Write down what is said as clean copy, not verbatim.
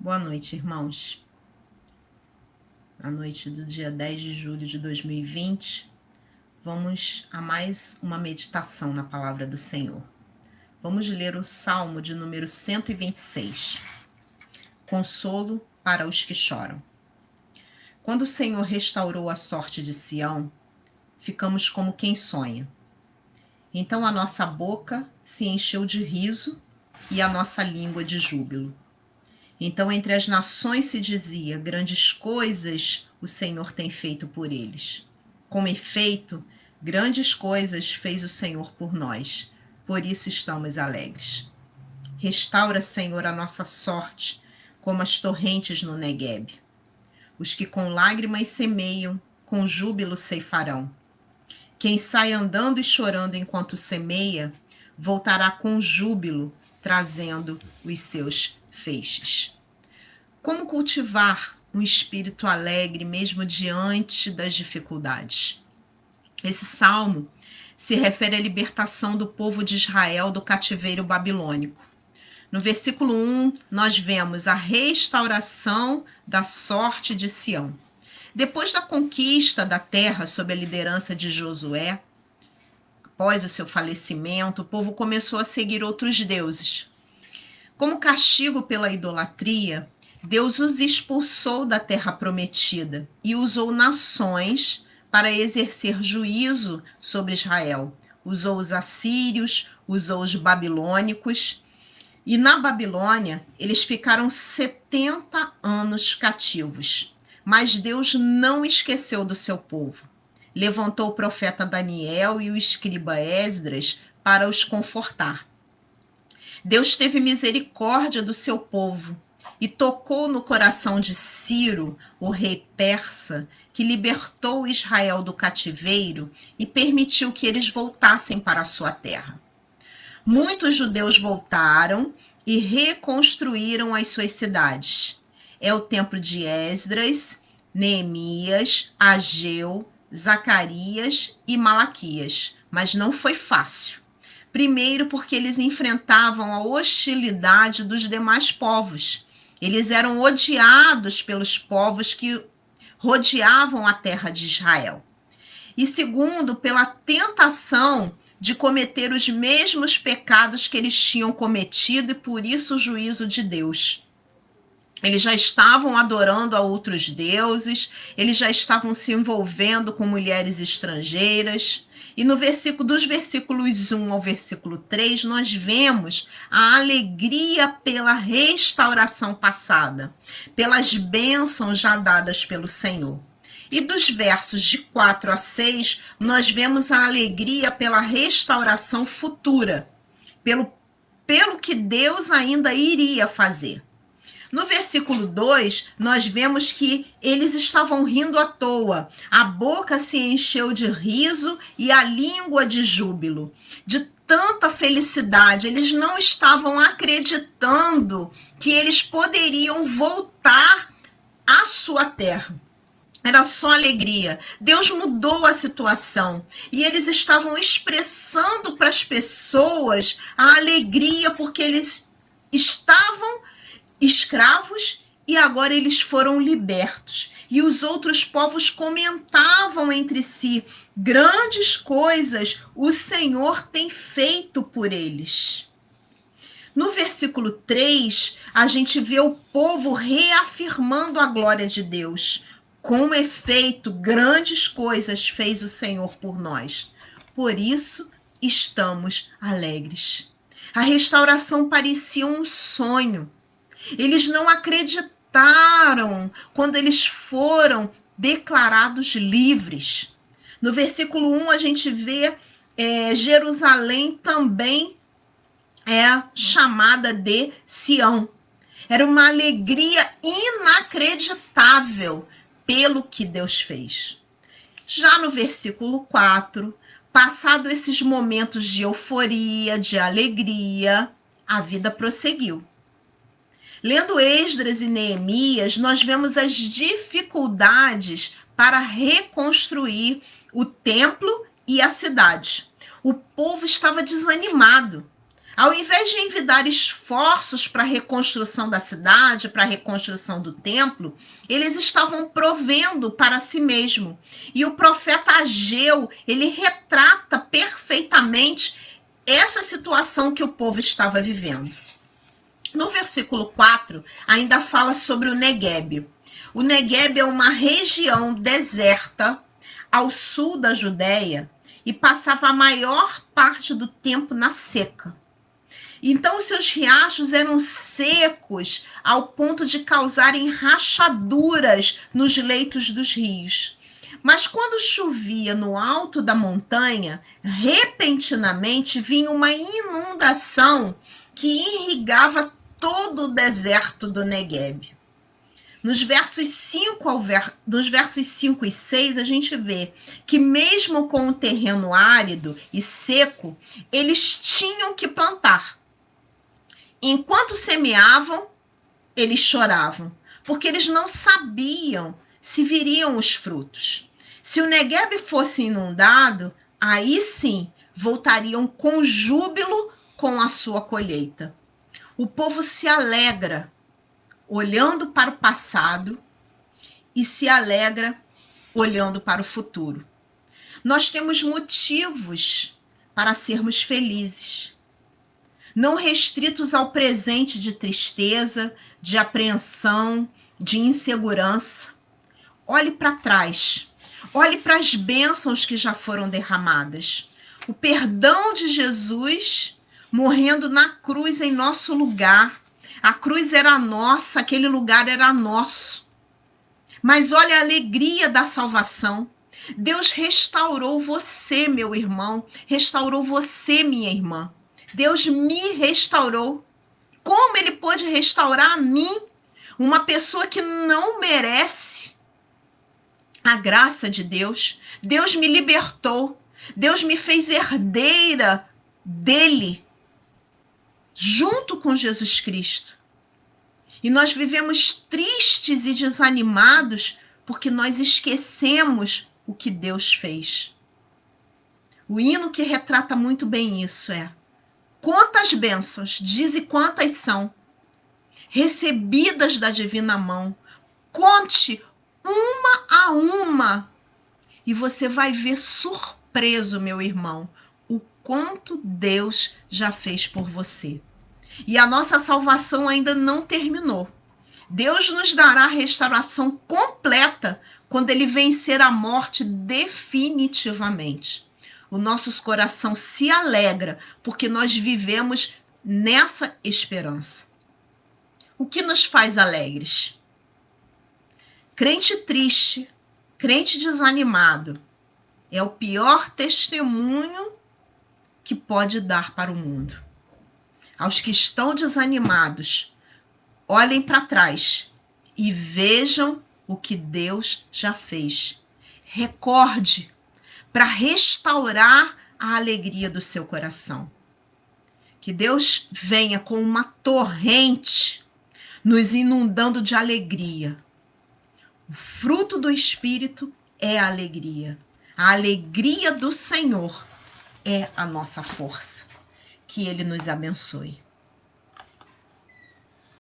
Boa noite, irmãos. Na noite do dia 10 de julho de 2020, vamos a mais uma meditação na palavra do Senhor. Vamos ler o Salmo de número 126. Consolo para os que choram. Quando o Senhor restaurou a sorte de Sião, ficamos como quem sonha. Então a nossa boca se encheu de riso e a nossa língua de júbilo. Então entre as nações se dizia: grandes coisas o Senhor tem feito por eles. Com efeito, grandes coisas fez o Senhor por nós, por isso estamos alegres. Restaura, Senhor, a nossa sorte, como as torrentes no Neguebe. Os que com lágrimas semeiam, com júbilo ceifarão. Quem sai andando e chorando enquanto semeia, voltará com júbilo, trazendo os seus feixes. Como cultivar um espírito alegre mesmo diante das dificuldades? Esse salmo se refere à libertação do povo de Israel do cativeiro babilônico. No versículo 1, nós vemos a restauração da sorte de Sião. Depois da conquista da terra sob a liderança de Josué, após o seu falecimento, o povo começou a seguir outros deuses. Como castigo pela idolatria, Deus os expulsou da terra prometida e usou nações para exercer juízo sobre Israel. Usou os assírios, usou os babilônicos. E na Babilônia, eles ficaram 70 anos cativos. Mas Deus não esqueceu do seu povo. Levantou o profeta Daniel e o escriba Esdras para os confortar. Deus teve misericórdia do seu povo e tocou no coração de Ciro, o rei persa, que libertou Israel do cativeiro e permitiu que eles voltassem para a sua terra. Muitos judeus voltaram e reconstruíram as suas cidades. É o templo de Esdras, Neemias, Ageu, Zacarias e Malaquias, mas não foi fácil. Primeiro, porque eles enfrentavam a hostilidade dos demais povos. Eles eram odiados pelos povos que rodeavam a terra de Israel. E segundo, pela tentação de cometer os mesmos pecados que eles tinham cometido e por isso o juízo de Deus. Eles já estavam adorando a outros deuses, eles já estavam se envolvendo com mulheres estrangeiras. E no dos versículos 1 ao versículo 3, nós vemos a alegria pela restauração passada, pelas bênçãos já dadas pelo Senhor. E dos versos de 4 a 6, nós vemos a alegria pela restauração futura, pelo que Deus ainda iria fazer. No versículo 2, nós vemos que eles estavam rindo à toa. A boca se encheu de riso e a língua de júbilo. De tanta felicidade, eles não estavam acreditando que eles poderiam voltar à sua terra. Era só alegria. Deus mudou a situação e eles estavam expressando para as pessoas a alegria porque eles estavam escravos e agora eles foram libertos. E os outros povos comentavam entre si: grandes coisas o Senhor tem feito por eles. No versículo 3, a gente vê o povo reafirmando a glória de Deus. Com efeito, grandes coisas fez o Senhor por nós. Por isso, estamos alegres. A restauração parecia um sonho. Eles não acreditaram quando eles foram declarados livres. No versículo 1, a gente vê Jerusalém também é chamada de Sião. Era uma alegria inacreditável pelo que Deus fez. Já no versículo 4, passado esses momentos de euforia, de alegria, a vida prosseguiu. Lendo Esdras e Neemias, nós vemos as dificuldades para reconstruir o templo e a cidade. O povo estava desanimado. Ao invés de envidar esforços para a reconstrução da cidade, para a reconstrução do templo, eles estavam provendo para si mesmo. E o profeta Ageu, ele retrata perfeitamente essa situação que o povo estava vivendo. No versículo 4, ainda fala sobre o Negueb. O Negueb é uma região deserta ao sul da Judéia e passava a maior parte do tempo na seca. Então, seus riachos eram secos ao ponto de causarem rachaduras nos leitos dos rios. Mas quando chovia no alto da montanha, repentinamente vinha uma inundação que irrigava todo o deserto do Negueb. Nos versos 5 e 6, a gente vê que mesmo com o terreno árido e seco, eles tinham que plantar. Enquanto semeavam, eles choravam, porque eles não sabiam se viriam os frutos. Se o Negueb fosse inundado, aí sim voltariam com júbilo com a sua colheita. O povo se alegra olhando para o passado e se alegra olhando para o futuro. Nós temos motivos para sermos felizes, não restritos ao presente de tristeza, de apreensão, de insegurança. Olhe para trás, olhe para as bênçãos que já foram derramadas. O perdão de Jesus morrendo na cruz em nosso lugar. A cruz era nossa, aquele lugar era nosso. Mas olha a alegria da salvação. Deus restaurou você, meu irmão, restaurou você, minha irmã. Deus me restaurou. Como ele pôde restaurar a mim, uma pessoa que não merece a graça de Deus? Deus me libertou. Deus me fez herdeira dele, junto com Jesus Cristo. E nós vivemos tristes e desanimados porque nós esquecemos o que Deus fez. O hino que retrata muito bem isso é: quantas bênçãos, dize quantas são, recebidas da divina mão. Conte uma a uma e você vai ver surpreso, meu irmão, o quanto Deus já fez por você. E a nossa salvação ainda não terminou. Deus nos dará a restauração completa quando ele vencer a morte definitivamente. O nosso coração se alegra porque nós vivemos nessa esperança. O que nos faz alegres? Crente triste, crente desanimado, é o pior testemunho que pode dar para o mundo. Aos que estão desanimados, olhem para trás e vejam o que Deus já fez. Recorde para restaurar a alegria do seu coração. Que Deus venha com uma torrente nos inundando de alegria. O fruto do Espírito é a alegria. A alegria do Senhor é a nossa força. Que Ele nos abençoe.